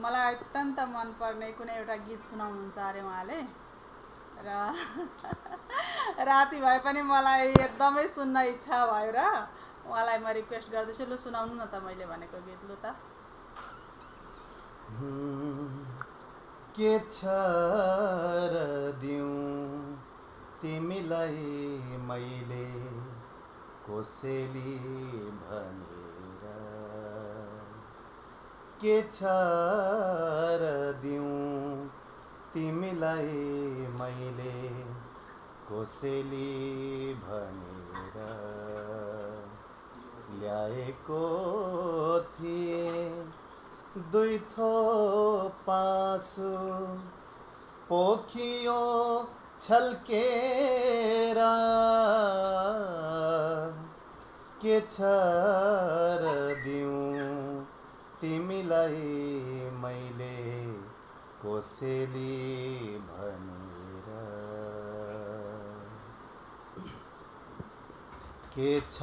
मलाई अत्यन्त मनपर्ने कुनै एउटा गीत सुनाउनुहुन्छ अरे उहाँले र राति भए पनि मलाई एकदमै सुन्न इच्छा भयो र उहाँलाई म रिक्वेस्ट गर्दैछु, लु सुनाउनु न त मैले भनेको गीत। लु त के छ र दिउँ तिमीलाई मैले कोसेली भनेर, के छ र दिउँ तिमीलाई मैले कोसेली भनेर ल्याएको थिएँ दुई थोप आँसु पोखियो छल्केर, के छ र दिउँ तिमीलाई मैले कोसेली भनेर, के छ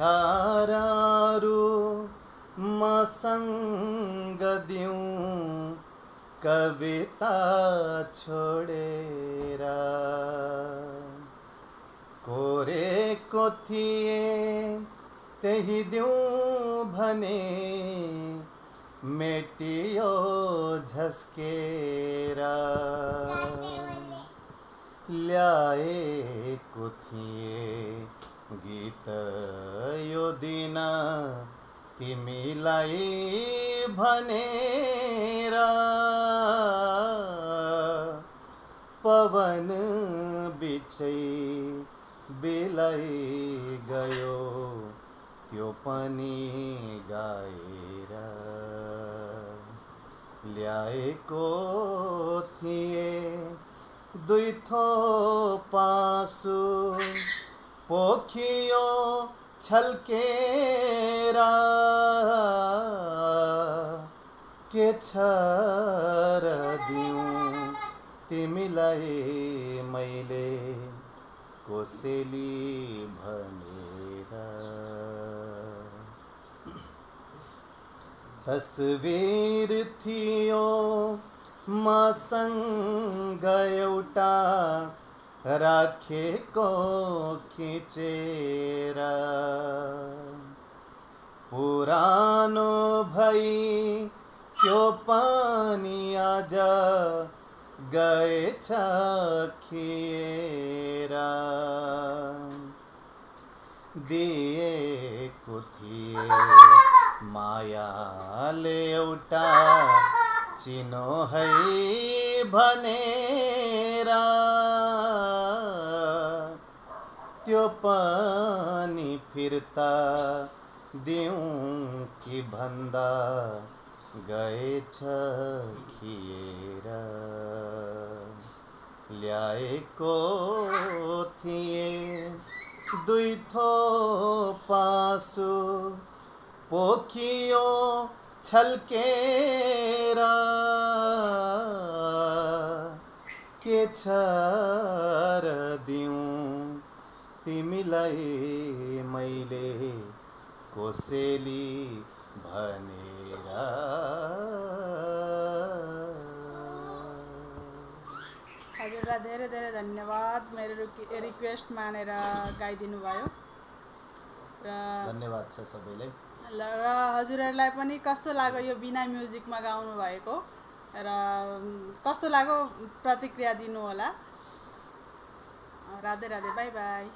र अरू मसँग दिउँ कविता छोडेर, कोरेको थिएँ त्यही दिउँ भने मेटियो झस्केर, ल्याएको थिएँ गीत यो दिन तिमीलाई भनेर, पवन बिचै बिलाई गयो त्यो पनि गाएर, ल्याएको थिएँ दुई थोप आँसु पोखियो छल्केर, के छ र दिउँ तिमीलाई मैले कोसेली भनेर, तस्बिर थियो मसँग एउटा राखेको खिचेर, पुरानो भई त्यो पनि आज गएछ खिएर, दिएको थिए मायाले एउटा चिनो है भनेर, त्यो पनि फिर्ता दिउँ कि भन्दा गएछ खिएर, ल्याएको थिएँ दुई थोप आँसु पोखियो छल्केर, के छ र दिउँ तिमीलाई मैले कोसेली भनेर। हजुरलाई धेरै धेरै धन्यवाद मेरो रिक्वेस्ट मानेर गाइदिनु भयो र धन्यवाद छ सबैलाई। र हजुरहरूलाई पनि कस्तो लाग्यो यो बिना म्युजिकमा गाउनु भएको र कस्तो लाग्यो प्रतिक्रिया दिनु होला। Radhe Radhe, by by.